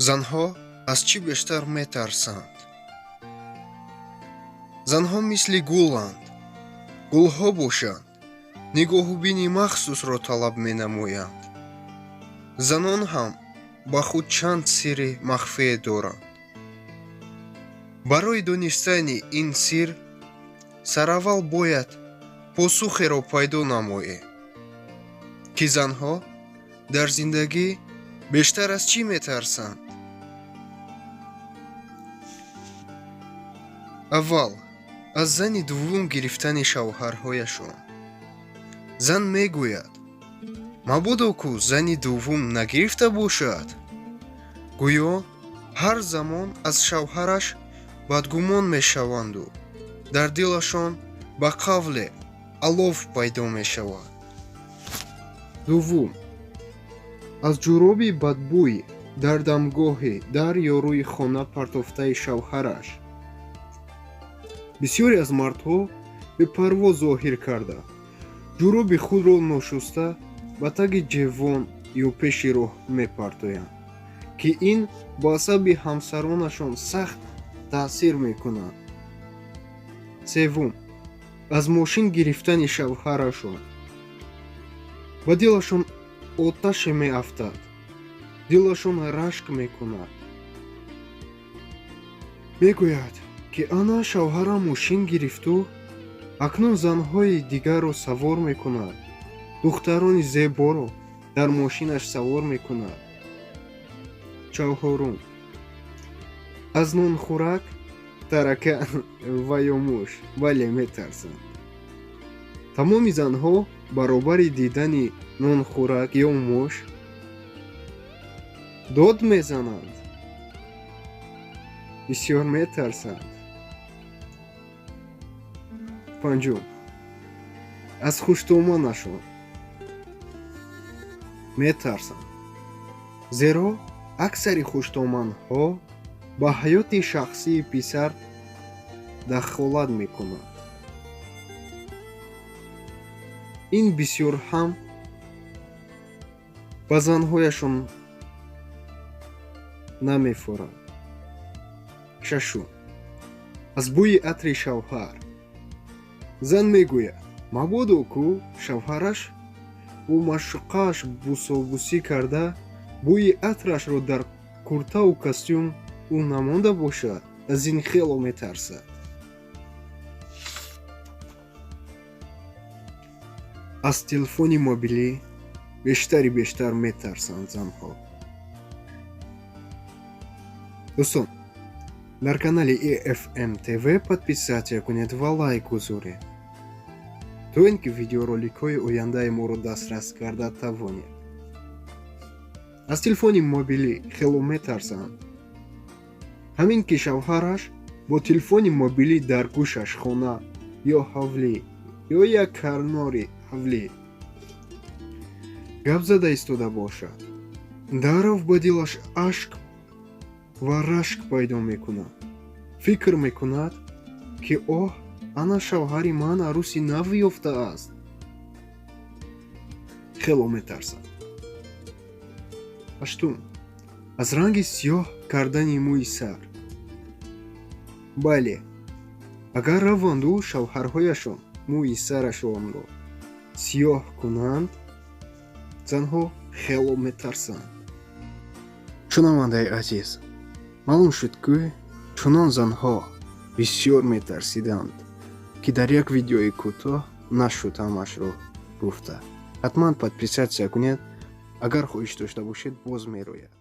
занҳо аз чӣ бештар метарсанд? занҳо мисли гуланд. гулҳо бошанд, нигоҳубини махсусро талаб менамоянд. занон ҳам ба худ чанд сирри махфие доранд. барои донистани ин сир сараввал бояд посухеро пайдо намоем, ки занҳо дар зиндагӣ бештар аз чӣ метарсанд. аввал аз зани дуввум гирифтани шавҳарҳояшон. зан мегӯяд: мабодо ку зани дуввум нагирифта бошад. гӯё ҳар замон аз шавҳараш бадгумон мешаванду дар дилашон ба қавле алов пайдо мешавад. дуввум, аз ҷуроби бадбӯи дар дамгоҳи дар ё рӯи хона партофтаи шавҳараш бисёре аз мардҳо бепарво зоҳир карда ҷуроби худро ношуста ба таги ҷевон ё пеши роҳ мепартоянд, ки ин ба асаби ҳамсаронашон сахт таъсир мекунад. севум, аз мошин гирифтани шавҳарашон. ба дилашон оташе меафтад, дилашон рашк мекунад. мегӯяд, ки ана шавҳарам мошин гирифту акнун занҳои дигарро савор мекунад, духтарони зеборо дар мошинаш савор мекунад. чаҳорум, аз нонхӯрак, таракан ва ё муш бале метарсанд. тамоми занҳо баробари дидани нонхӯрак ё муш дод мезананд, бисёр метарсанд. панҷум, аз хуштоманашон метарсанд, зеро аксари хуштоманҳо ба ҳаёти шахсии писар дахолат мекунанд. ин бисёр ҳам ба занҳояшон намефурад. шашум, аз бӯи атри шавҳар. зан мегӯяд, мабодо ку шавҳараш бо маъшуқааш бусобусӣ карда бӯи атрашро дар куртаву костюм ӯ намонда бошад, аз ин хело метарсад. аз телефони мобилӣ бештар метарсанд занҳо. дӯстон, дар канали EFM TV подписатсия кунед ва лайк гузоред, то ин ки видеороликҳои ояндаи моро дастрас карда тавонед. аз телефони мобилӣ хело метарсанд. ҳамин ки шавҳараш бо телефони мобилӣ дар гӯшаш хона ё ҳавлӣ ё як карнори ҳавлӣ гап зада истода бошад, дарров ба дилаш ашк ва рашк пайдо мекунад. фикр мекунад, ки оҳ, ана шавҳари ман арӯси нав ёфтааст. хело метарсад. ҳаштум, аз ранги сиёҳ кардани мӯи сар. бале, агар раванду шавҳарҳояшон мӯи сарашонро сиёҳ кунанд, занҳо хело метарсанд. шунавандаи азиз, маълум шуд, ки чунон занҳо бисёр метарсиданд, ки дар як видеои кӯтоҳ нашуд ҳамашро гуфта. ҳатман подписатсия кунед, агар хоҳиш дошта бошед боз мерояд.